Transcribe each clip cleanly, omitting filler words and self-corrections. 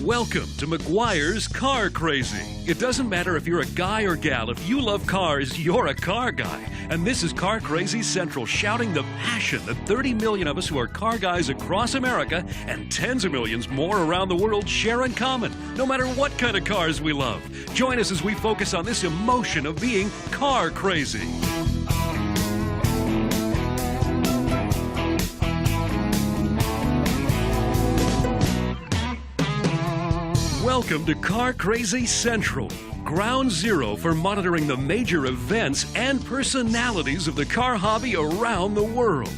Welcome to Meguiar's Car Crazy. It doesn't matter if you're a guy or gal, if you love cars, you're a car guy. And this is Car Crazy Central, shouting the passion that 30 million of us who are car guys across America and tens of millions more around the world share in common, no matter what kind of cars we love. Join us as we focus on this emotion of being car crazy. Welcome to Car Crazy Central, ground zero for monitoring the major events and personalities of the car hobby around the world.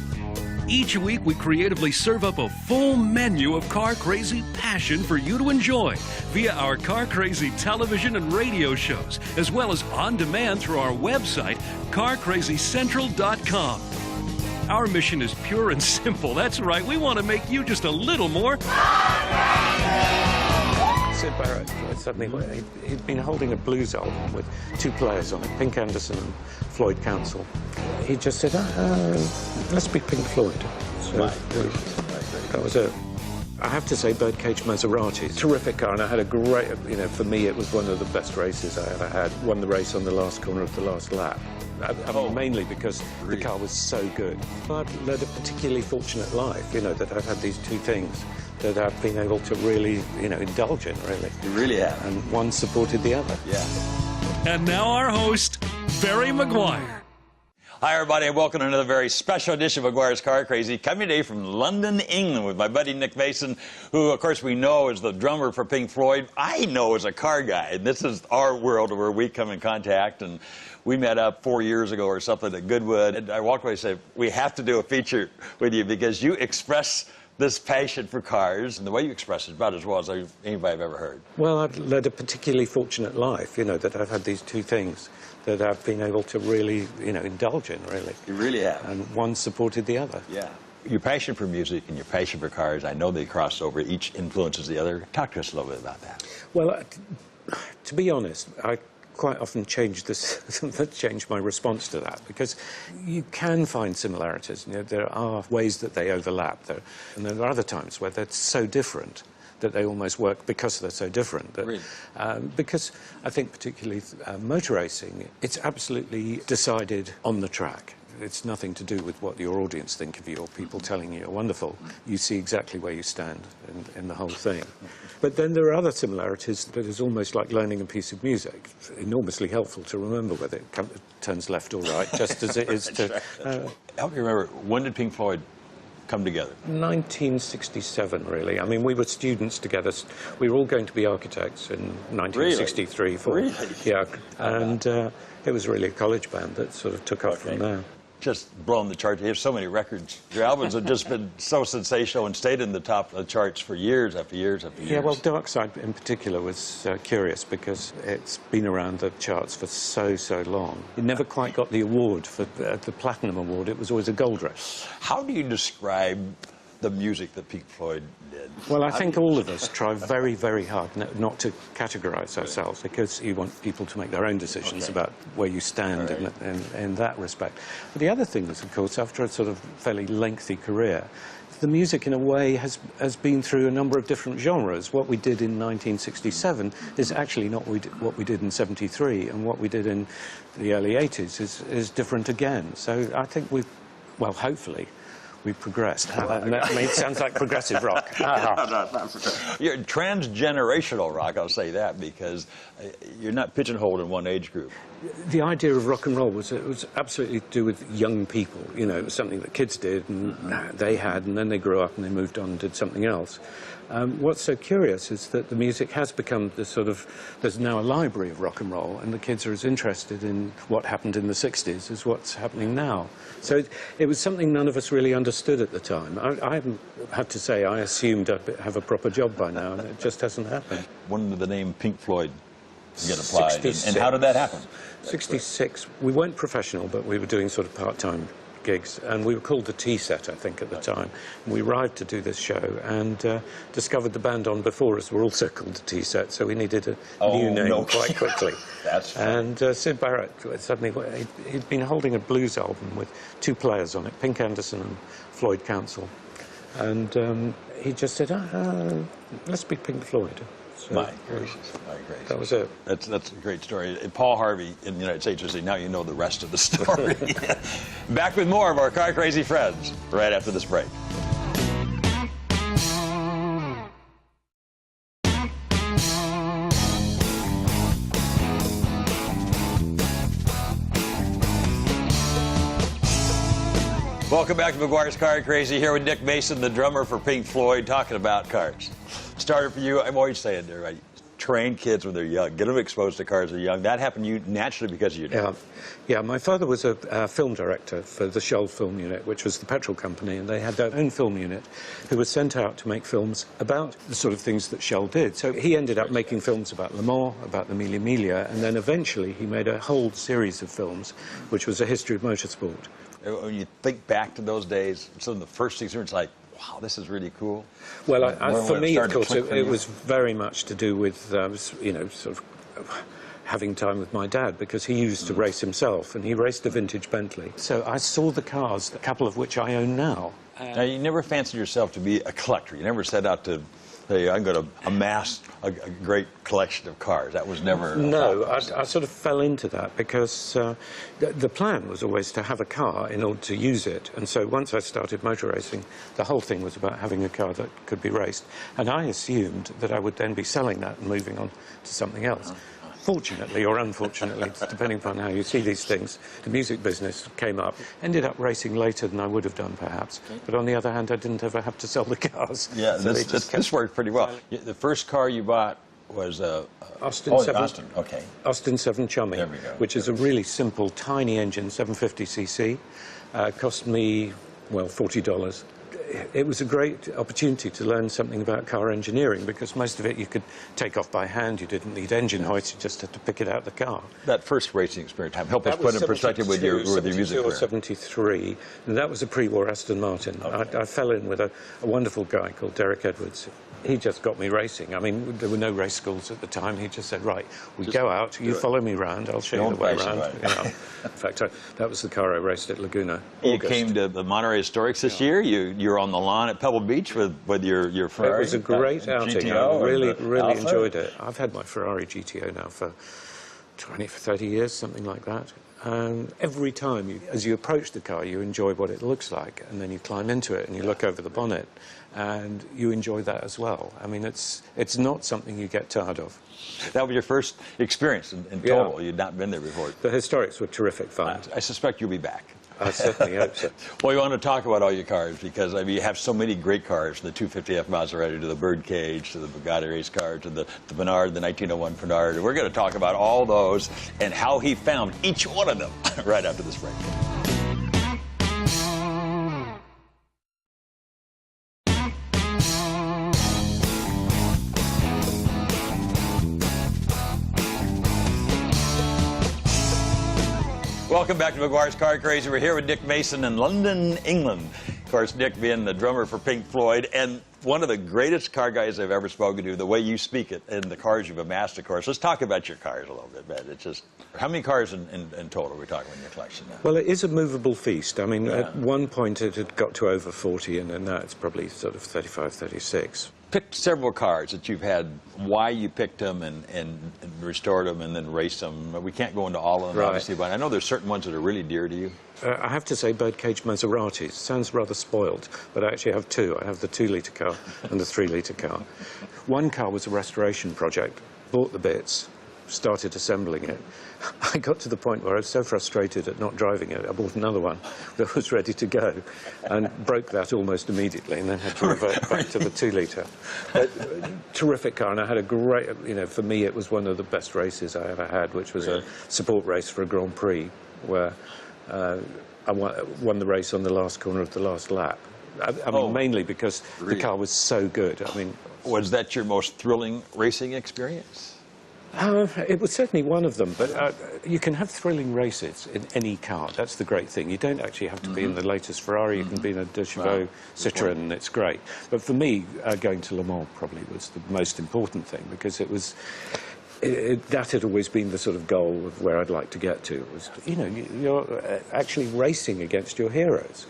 Each week, we creatively serve up a full menu of car crazy passion for you to enjoy via our Car Crazy television and radio shows, as well as on demand through our website, carcrazycentral.com. Our mission is pure and simple. That's right, we want to make you just a little more Sid Barrett, suddenly, he'd been holding a blues album with two players on it, Pink Anderson and Floyd Council. He just said, let's be Pink Floyd. So that was it. I have to say, Birdcage Maserati, terrific car, and I had a great, for me it was one of the best races I ever had. Won the race on the last corner of the last lap. I mean, mainly because the car was so good. I've led a particularly fortunate life, that I've had these two things that I've been able to really, indulge in, really. You really have. And one supported the other. Yeah. And now our host, Barry Meguiar. Hi, everybody, and welcome to another very special edition of Meguiar's Car Crazy, coming today from London, England, with my buddy Nick Mason, who, of course, we know is the drummer for Pink Floyd. I know as a car guy, and this is our world where we come in contact, and we met up 4 years ago or something at Goodwood, and I walked away and said, we have to do a feature with you because you express this passion for cars, and the way you express it is about as well as anybody I've ever heard. Well, I've led a particularly fortunate life, that I've had these two things that I've been able to really, indulge in, really. You really have. And one supported the other. Yeah. Your passion for music and your passion for cars, I know they cross over. Each influences the other. Talk to us a little bit about that. Well, to be honest, I quite often change my response to that, because you can find similarities. There are ways that they overlap, and there are other times where they're so different that they almost work because they're so different. Really? Because I think particularly motor racing, it's absolutely decided on the track. It's nothing to do with what your audience think of you or people telling you you're wonderful. You see exactly where you stand in the whole thing. But then there are other similarities that is almost like learning a piece of music. It's enormously helpful to remember whether it turns left or right, just as it is to... Help me remember, when did Pink Floyd come together? 1967, really. I mean, we were students together. We were all going to be architects in 1963. Really? Yeah, and it was really a college band that sort of took off from there. Just blown the charts. You have so many records. Your albums have just been so sensational and stayed in the top of the charts for years after years after years. Yeah, well, Dark Side in particular was curious because it's been around the charts for so long. It never quite got the award for the Platinum Award. It was always a gold race. How do you describe the music that Pink Floyd did? Well, I think all of us try very, very hard not to categorize ourselves, because you want people to make their own decisions about where you stand in that respect. But the other thing is, of course, after a sort of fairly lengthy career, the music, in a way, has been through a number of different genres. What we did in 1967 is actually not what we did in 73, and what we did in the early 80s is different again. So I think well, hopefully, we've progressed. That sounds like progressive rock. You're transgenerational rock, I'll say that, because you're not pigeonholed in one age group. The idea of rock and roll was absolutely to do with young people. It was something that kids did, and they had, and then they grew up and they moved on and did something else. What's so curious is that the music has become the sort of... There's now a library of rock and roll, and the kids are as interested in what happened in the 60s as what's happening now. So it was something none of us really understood at the time. I have to say, I assumed I'd have a proper job by now, and it just hasn't happened. When did the name Pink Floyd get applied, and how did that happen? 66. We weren't professional, but we were doing sort of part-time gigs, and we were called the Tea Set, I think, at the time. And we arrived to do this show and discovered the band on before us were also called the Tea Set, so we needed a new name quite quickly. That's funny. And Sid Barrett, suddenly, he'd been holding a blues album with two players on it, Pink Anderson and Floyd Council. And he just said, let's be Pink Floyd. So, My gracious, my gracious. that was it. That's a great story. Paul Harvey in the United States would say, now you know the rest of the story. Back with more of our car crazy friends right after this break. Welcome back to Meguiar's Car Crazy, here with Nick Mason, the drummer for Pink Floyd, talking about cars. Started for you, I'm always saying there, right? Train kids when they're young, get them exposed to cars when they're young. That happened to you naturally because of your dad. Yeah, my father was a film director for the Shell Film Unit, which was the petrol company, and they had their own film unit who was sent out to make films about the sort of things that Shell did. So he ended up making films about Le Mans, about the Mille Miglia, and then eventually he made a whole series of films, which was a history of motorsport. When you think back to those days, some of the first things it's like, wow, this is really cool. Well, for me, of course, it was very much to do with, you know, sort of having time with my dad, because he used to race himself, and he raced a vintage Bentley. So I saw the cars, a couple of which I own now. Now, you never fancied yourself to be a collector. You never set out to say, I'm going to amass a great collection of cars. That was never... No, I sort of fell into that because the plan was always to have a car in order to use it. And so once I started motor racing, the whole thing was about having a car that could be raced. And I assumed that I would then be selling that and moving on to something else. Fortunately or unfortunately, depending upon how you see these things, the music business came up. Ended up racing later than I would have done, perhaps. But on the other hand, I didn't ever have to sell the cars. Yeah, so this worked pretty well. The first car you bought was Austin 7. Austin, okay. Austin 7 Chummy, There we go. which is a really simple, tiny engine, 750cc. Cost me, well, $40. It was a great opportunity to learn something about car engineering, because most of it you could take off by hand. You didn't need engine hoists, you just had to pick it out of the car. That first racing experience, help us put in perspective with your music career. 73, and that was a pre-war Aston Martin. Okay. I fell in with a wonderful guy called Derek Edwards. He just got me racing. I mean, there were no race schools at the time. He just said, right, we go out, you follow me around, I'll show you the way around. You know. In fact, that was the car I raced at Laguna. You came to the Monterey Historics this year. You're on the lawn at Pebble Beach with your Ferrari. It was a great outing. GTO, I really enjoyed it. I've had my Ferrari GTO now for 30 years, something like that. And every time, as you approach the car, you enjoy what it looks like, and then you climb into it and you look over the bonnet, and you enjoy that as well. I mean, it's not something you get tired of. That was your first experience in total. Yeah. You'd not been there before. The Historics were terrific fun. I suspect you'll be back. I certainly hope so. Well, you want to talk about all your cars, because I mean, you have so many great cars, from the 250F Maserati to the Birdcage to the Bugatti race car to the Bernard, the 1901 Bernard. And we're going to talk about all those and how he found each one of them right after this break. Welcome back to Meguiar's Car Crazy. We're here with Nick Mason in London, England. Of course, Nick being the drummer for Pink Floyd, and one of the greatest car guys I've ever spoken to, the way you speak it, and the cars you've amassed, of course. Let's talk about your cars a little bit, man. It's just, how many cars in total are we talking in your collection now? Well, it is a movable feast. I mean, at one point it had got to over 40, and then now it's probably sort of 35, 36. Picked several cars that you've had, why you picked them and restored them and then raced them. We can't go into all of them, obviously, but I know there's certain ones that are really dear to you. I have to say Birdcage Maseratis. Sounds rather spoiled, but I actually have two. I have the 2-litre car and the 3-litre car. One car was a restoration project. Bought the bits, started assembling it. I got to the point where I was so frustrated at not driving it, I bought another one that was ready to go and broke that almost immediately, and then had to revert back to the 2-litre. Terrific car, and I had a great, you know, for me it was one of the best races I ever had, which was a support race for a Grand Prix, where I won the race on the last corner of the last lap. I mean, mainly because the car was so good. I mean, was that your most thrilling racing experience? It was certainly one of them, but you can have thrilling races in any car. That's the great thing. You don't actually have to be in the latest Ferrari. You can be in a De Chevaux Citroën, and it's great. But for me, going to Le Mans probably was the most important thing, because it was... that had always been the sort of goal of where I'd like to get to. Was, you know, you're actually racing against your heroes.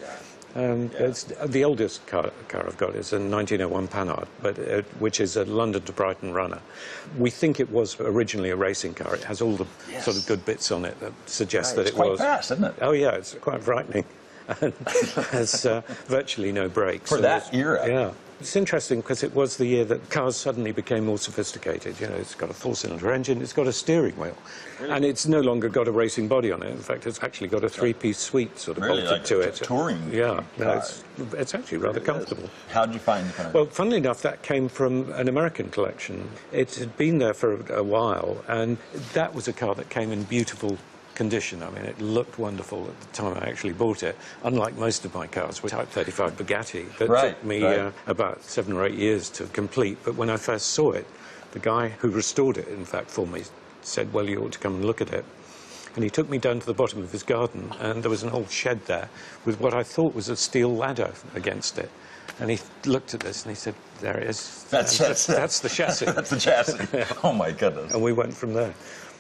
It's, the oldest car I've got is a 1901 Panhard, but which is a London to Brighton runner. We think it was originally a racing car. It has all the sort of good bits on it that suggest that it was. It's quite fast, isn't it? Oh yeah, it's quite frightening. And has virtually no brakes. For that era. Yeah. It's interesting because it was the year that cars suddenly became more sophisticated. You know, it's got a four-cylinder engine, it's got a steering wheel, and it's no longer got a racing body on it. In fact, it's actually got a three-piece suite sort of bolted like to a it. Touring Yeah, no, car. it's actually rather comfortable. How did you find the car? Well, funnily enough, that came from an American collection. It had been there for a while, and that was a car that came in beautiful condition. I mean, it looked wonderful at the time I actually bought it, unlike most of my cars, which Type 35 Bugatti, that took me about 7 or 8 years to complete. But when I first saw it, the guy who restored it, in fact, for me, said, well, you ought to come and look at it. And he took me down to the bottom of his garden, and there was an old shed there with what I thought was a steel ladder against it. And he looked at this and he said, there it is. That's the chassis. That's the chassis. Oh, my goodness. And we went from there.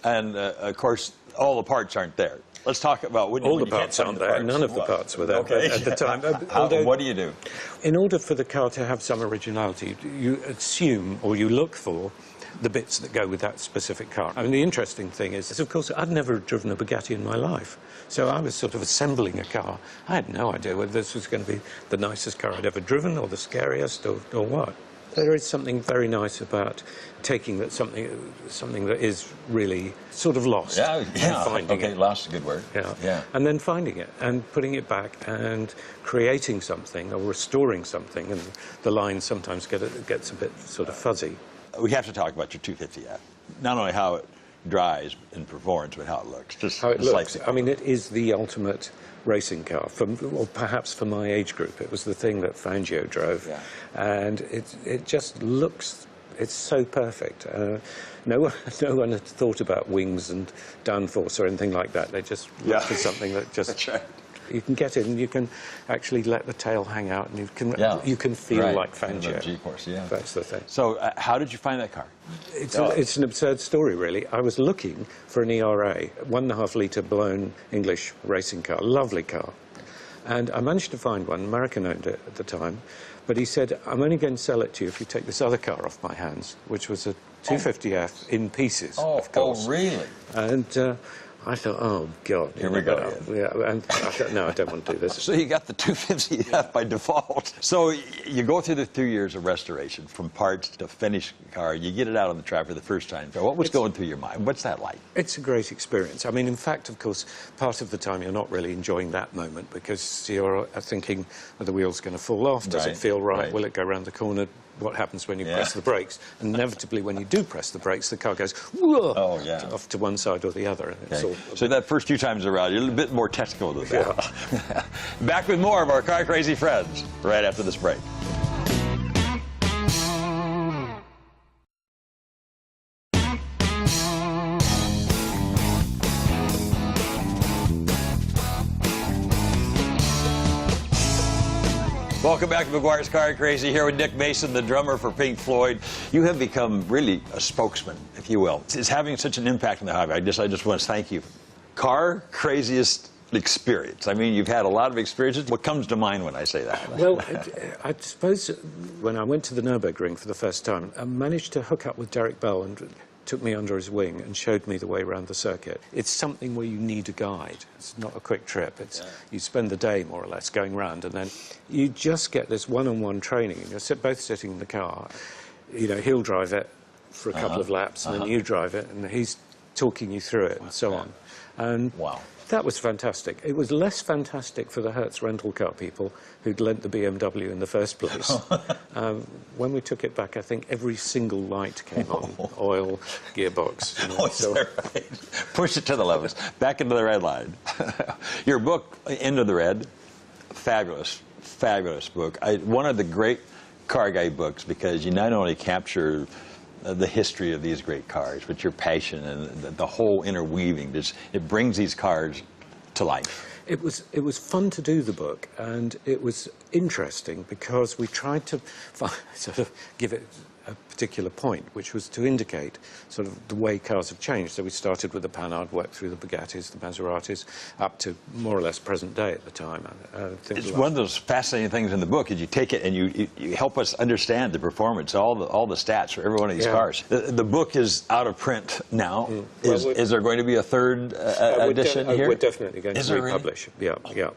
And, of course, all the parts aren't there. Let's talk about all the parts aren't there. None of the parts were there at the time. What do you do? In order for the car to have some originality, you assume or you look for the bits that go with that specific car. I mean, the interesting thing is, of course, I'd never driven a Bugatti in my life. So I was sort of assembling a car. I had no idea whether this was going to be the nicest car I'd ever driven or the scariest or what. There is something very nice about taking something that is really sort of lost and finding it. Lost is a good word. Yeah. And then finding it and putting it back and creating something or restoring something, and the line sometimes gets a bit sort of fuzzy. We have to talk about your 250F. Not only how it drives and performs, but how it looks. Just how it looks. I mean, it is the ultimate racing car, or perhaps for my age group. It was the thing that Fangio drove, and it just looks, it's so perfect. No one had thought about wings and downforce or anything like that. They just looked for something that just... That's right. You can get it, and you can actually let the tail hang out, and you can feel like Fangio. G-force, That's the thing. So, how did you find that car? It's an absurd story, really. I was looking for an ERA, 1.5 litre blown English racing car, lovely car, and I managed to find one. American owned it at the time, but he said, "I'm only going to sell it to you if you take this other car off my hands," which was a 250F in pieces, of course. Oh, really? And I thought, oh, God. Here we go. Yeah, and I thought, no, I don't want to do this. So you got the 250F by default. So you go through the 2 years of restoration, from parts to finished car. You get it out on the track for the first time. What was going through your mind? What's that like? It's a great experience. I mean, in fact, of course, part of the time you're not really enjoying that moment because you're thinking, are the wheels going to fall off? Does it feel right? Will it go around the corner? What happens when you press the brakes? And inevitably, when you do press the brakes, the car goes off to one side or the other. So that first few times around, you're a little bit more technical than that. Back with more of our car crazy friends right after this break. Welcome back to Meguiar's Car Crazy, here with Nick Mason, the drummer for Pink Floyd. You have become really a spokesman, if you will. It's having such an impact on the hobby. I just want to thank you. Car craziest experience. I mean, you've had a lot of experiences. What comes to mind when I say that? Well, I suppose when I went to the Nürburgring for the first time, I managed to hook up with Derek Bell and took me under his wing and showed me the way around the circuit. It's something where you need a guide. It's not a quick trip. You spend the day, more or less, going round, and then you just get this one-on-one training. And you're both sitting in the car. You know, he'll drive it for a couple of laps, and then you drive it, and he's talking you through it, and so on. And that was fantastic. It was less fantastic for the Hertz rental car people who'd lent the BMW in the first place. When we took it back, I think every single light came on. Oil, gearbox. You know, so. Right. Push it to the levels. Back into the red line. Your book, Into the Red, fabulous, fabulous book. One of the great car guy books, because you not only capture the history of these great cars, but your passion and the whole interweaving, it brings these cars to life. It was fun to do the book, and it was interesting because we tried to sort of give it a particular point, which was to indicate sort of the way cars have changed. So we started with the Panhard, worked through the Bugattis, the Maseratis, up to more or less present day at the time. It's one of those fascinating things in the book is you take it and you help us understand the performance, all the stats for every one of these cars. The book is out of print now. Is there going to be a third edition here? We're definitely going to republish. Really? Yeah.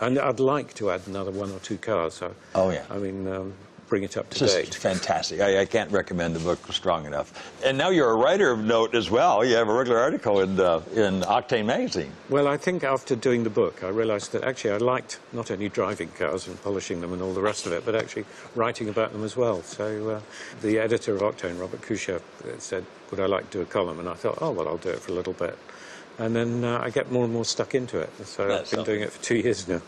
And I'd like to add another 1 or 2 cars. So, I mean, bring it up to date. Just fantastic. I can't recommend the book strong enough. And now you're a writer of note as well. You have a regular article in Octane magazine. Well, I think after doing the book, I realized that actually I liked not only driving cars and polishing them and all the rest of it, but actually writing about them as well. So the editor of Octane, Robert Coucher, said, would I like to do a column? And I thought, oh, well, I'll do it for a little bit. And then I get more and more stuck into it. So I've been doing it for 2 years now.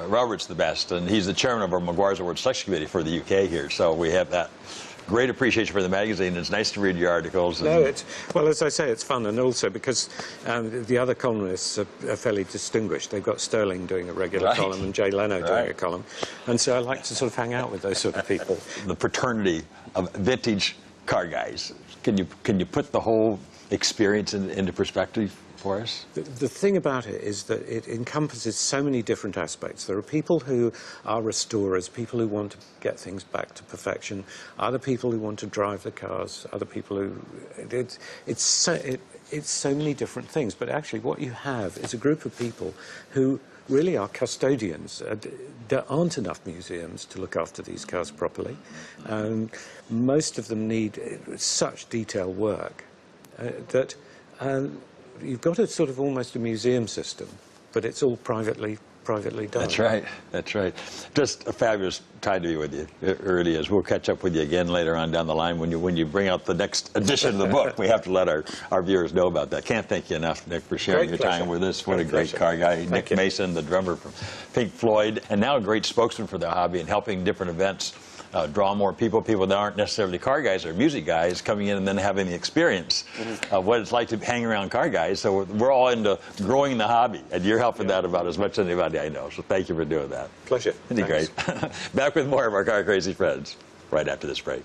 Robert's the best, and he's the chairman of our Meguiar's Award Selection Committee for the UK here. So we have that great appreciation for the magazine. It's nice to read your articles. No, well, as I say, it's fun, and also because the other columnists are fairly distinguished. They've got Sterling doing a regular column and Jay Leno doing a column. And so I like to sort of hang out with those sort of people. The fraternity of vintage car guys. Can you put the whole experience into perspective for us? The thing about it is that it encompasses so many different aspects. There are people who are restorers, people who want to get things back to perfection, other people who want to drive the cars, other people who... It's so many different things, but actually what you have is a group of people who really are custodians. There aren't enough museums to look after these cars properly. Most of them need such detailed work that you've got a sort of almost a museum system, but it's all privately done. That's right. Just a fabulous time to be with you. It really is. We'll catch up with you again later on down the line when you bring out the next edition of the book. We have to let our viewers know about that. Can't thank you enough, Nick, for sharing your time with us. What a great car guy. Nick Mason, the drummer from Pink Floyd, and now a great spokesman for the hobby and helping different events draw more people that aren't necessarily car guys or music guys coming in and then having the experience of what it's like to hang around car guys. So we're all into growing the hobby, and you're helping that about as much as anybody I know. So thank you for doing that. Pleasure. Isn't he great? Back with more of our car crazy friends right after this break.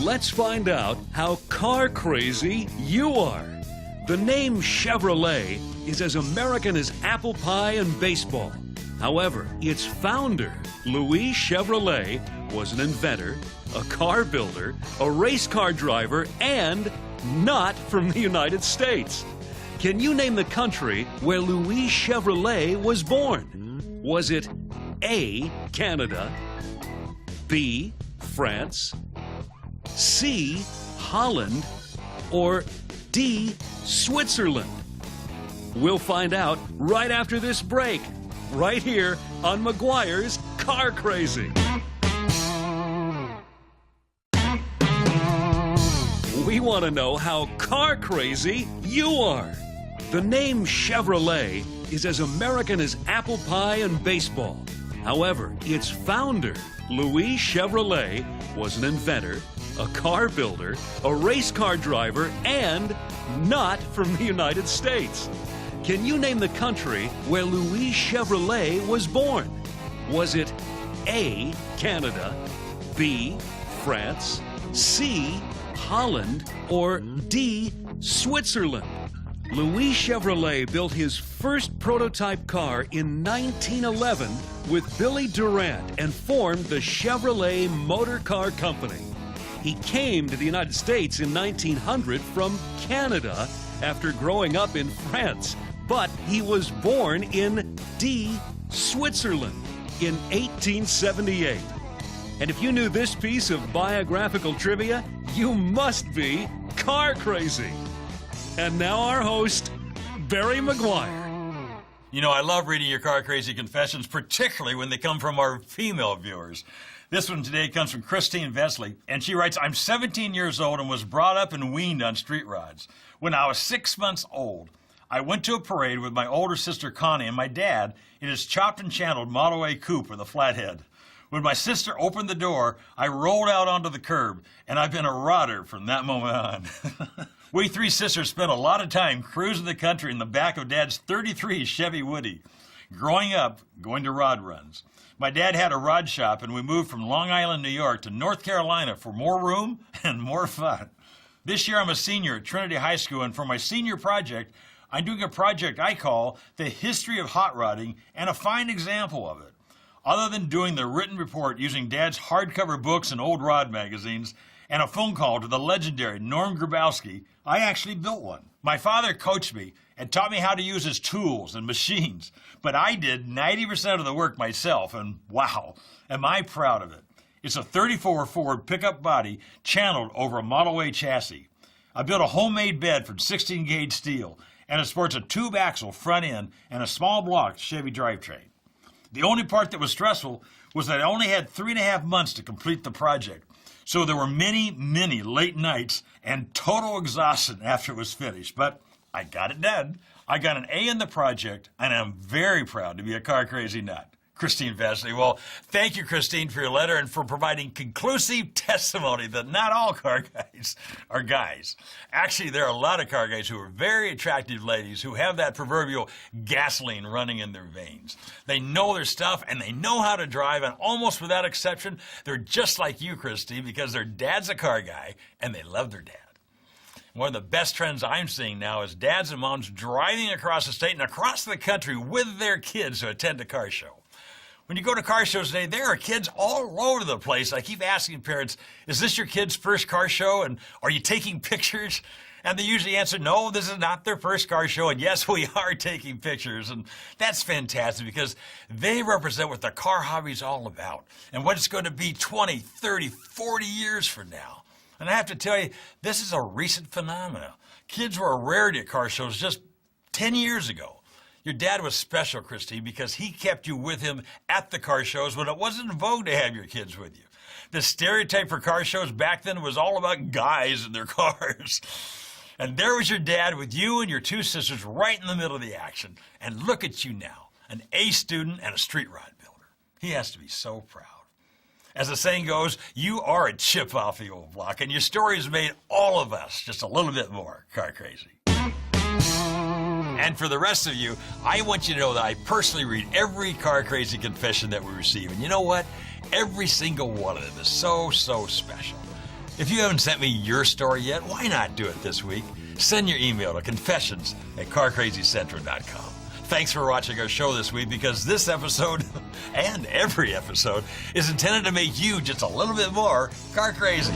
Let's find out how car crazy you are. The name Chevrolet is as American as apple pie and baseball. However, its founder, Louis Chevrolet, was an inventor, a car builder, a race car driver, and not from the United States. Can you name the country where Louis Chevrolet was born? Was it A, Canada, B, France, C, Holland, or D, Switzerland? We'll find out right after this break, right here on Meguiar's Car Crazy. We want to know how car crazy you are. The name Chevrolet is as American as apple pie and baseball. However, its founder, Louis Chevrolet, was an inventor, a car builder, a race car driver, and not from the United States. Can you name the country where Louis Chevrolet was born? Was it A, Canada, B, France, C, Holland, or D, Switzerland? Louis Chevrolet built his first prototype car in 1911 with Billy Durant and formed the Chevrolet Motor Car Company. He came to the United States in 1900 from Canada after growing up in France, but he was born in D, Switzerland in 1878. And if you knew this piece of biographical trivia, you must be car crazy. And now our host, Barry Meguiar. You know, I love reading your car crazy confessions, particularly when they come from our female viewers. This one today comes from Christine Vesley, and she writes, I'm 17 years old and was brought up and weaned on street rods. When I was 6 months old, I went to a parade with my older sister Connie and my dad in his chopped and channeled Model A coupe with a flathead. When my sister opened the door, I rolled out onto the curb, and I've been a rodder from that moment on. We three sisters spent a lot of time cruising the country in the back of Dad's '33 Chevy Woody. growing up, going to rod runs. My dad had a rod shop, and we moved from Long Island, New York to North Carolina for more room and more fun. This year, I'm a senior at Trinity High School, and for my senior project, I'm doing a project I call The History of Hot Rodding, and a fine example of it. Other than doing the written report using Dad's hardcover books and old rod magazines, and a phone call to the legendary Norm Grabowski, I actually built one. My father coached me and taught me how to use his tools and machines, but I did 90% of the work myself, and wow, am I proud of it. It's a 34 Ford pickup body channeled over a Model A chassis. I built a homemade bed from 16-gauge steel, and it sports a tube axle front end and a small block Chevy drivetrain. The only part that was stressful was that I only had 3.5 months to complete the project. So there were many, many late nights and total exhaustion after it was finished. But I got it done. I got an A in the project, and I'm very proud to be a car crazy nut. Christine Vasily. Well, thank you, Christine, for your letter and for providing conclusive testimony that not all car guys are guys. Actually, there are a lot of car guys who are very attractive ladies who have that proverbial gasoline running in their veins. They know their stuff and they know how to drive, and almost without exception, they're just like you, Christine, because their dad's a car guy and they love their dad. One of the best trends I'm seeing now is dads and moms driving across the state and across the country with their kids to attend a car show. When you go to car shows today, there are kids all over the place. I keep asking parents, is this your kid's first car show, and are you taking pictures? And they usually answer, no, this is not their first car show, and yes, we are taking pictures. And that's fantastic because they represent what the car hobby is all about and what it's going to be 20, 30, 40 years from now. And I have to tell you, this is a recent phenomenon. Kids were a rarity at car shows just 10 years ago. Your dad was special, Christine, because he kept you with him at the car shows when it wasn't in vogue to have your kids with you. The stereotype for car shows back then was all about guys and their cars. And there was your dad with you and your two sisters right in the middle of the action. And look at you now, an A student and a street rod builder. He has to be so proud. As the saying goes, you are a chip off the old block, and your story has made all of us just a little bit more car crazy. And for the rest of you, I want you to know that I personally read every car crazy confession that we receive. And you know what? Every single one of them is so, so special. If you haven't sent me your story yet, why not do it this week? Send your email to confessions@carcrazycentral.com. Thanks for watching our show this week, because this episode, and every episode, is intended to make you just a little bit more car crazy.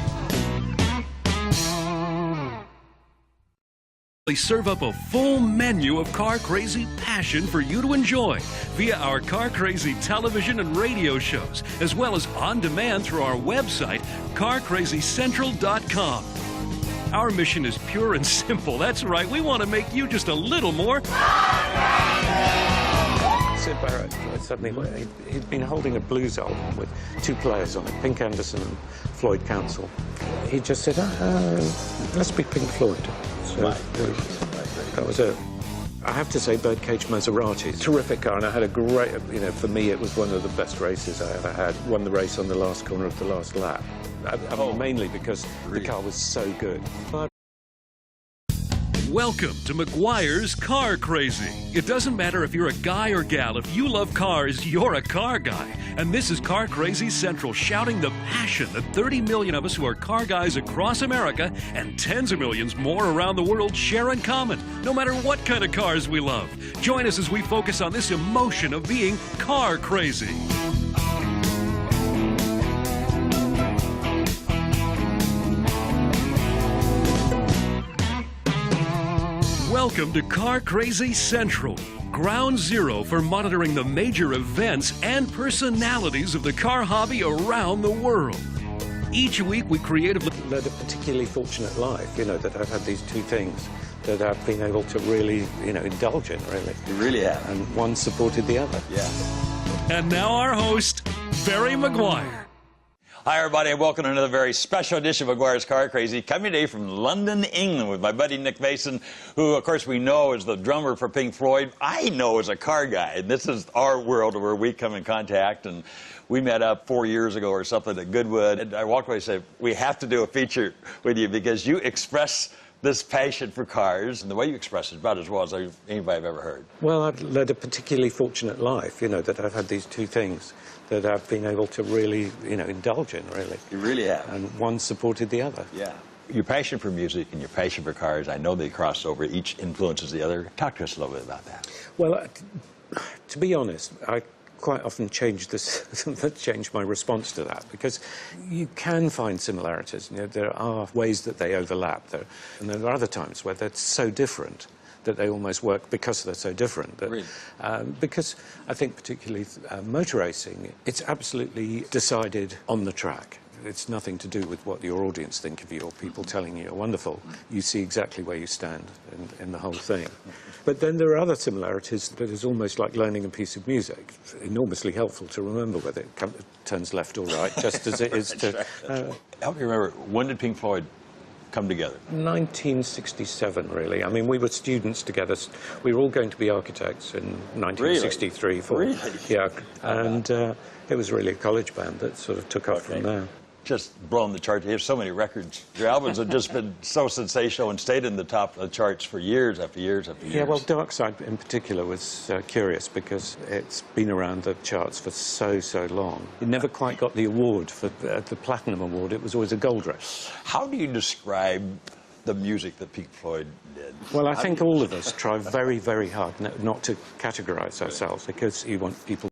They serve up a full menu of car crazy passion for you to enjoy via our Car Crazy television and radio shows, as well as on demand through our website, carcrazycentral.com. Our mission is pure and simple. That's right, we want to make you just a little more Sid Barrett suddenly, he'd been holding a blues album with 2 players on it, Pink Anderson and Floyd Council. He just said, let's be Pink Floyd. So that was it. I have to say, Birdcage Maserati, terrific car, and I had a great, for me it was one of the best races I ever had. Won the race on the last corner of the last lap. Mainly because the car was so good. Welcome to Meguiar's Car Crazy. It doesn't matter if you're a guy or gal, if you love cars, you're a car guy. And this is Car Crazy Central, shouting the passion that 30 million of us who are car guys across America and tens of millions more around the world share in common, no matter what kind of cars we love. Join us as we focus on this emotion of being car crazy. Welcome to Car Crazy Central, ground zero for monitoring the major events and personalities of the car hobby around the world. Each week we create led a particularly fortunate life, that I've had these 2 things that I've been able to really, indulge in, really. You really have. And one supported the other. Yeah. And now our host, Barry Meguiar. Hi, everybody, and welcome to another very special edition of Meguiar's Car Crazy, coming today from London, England, with my buddy Nick Mason, who, of course, we know is the drummer for Pink Floyd. I know as a car guy, and this is our world where we come in contact, and we met up 4 years ago or something at Goodwood, and I walked away and said, we have to do a feature with you because you express this passion for cars, and the way you express it is about as well as anybody I've ever heard. Well, I've led a particularly fortunate life, you know, that I've had these two things that I've been able to really, you know, indulge in, really. You really have. And one supported the other. Yeah. Your passion for music and your passion for cars, I know they cross over. Each influences the other. Talk to us a little bit about that. Well, to be honest, I quite often change my response to that, because you can find similarities. You know, there are ways that they overlap, and there are other times where they're so different that they almost work because they're so different. That, really? Because I think particularly motor racing, it's absolutely decided on the track. It's nothing to do with what your audience think of you or people telling you you're wonderful. You see exactly where you stand in the whole thing. But then there are other similarities that is almost like learning a piece of music. It's enormously helpful to remember whether it turns left or right, just as it is to... Help me remember, when did Pink Floyd come together? 1967, really. I mean, we were students together. We were all going to be architects in 1963. Really? Yeah, and it was really a college band that sort of took off from there. Just blown the charts. You have so many records. Your albums have just been so sensational and stayed in the top of the charts for years after years after years. Yeah, well, Dark Side in particular was curious because it's been around the charts for so long. It never quite got the award for the Platinum Award. It was always a gold race. How do you describe the music that Pink Floyd did? Well, I think all of us try very hard not to categorize ourselves, because you want people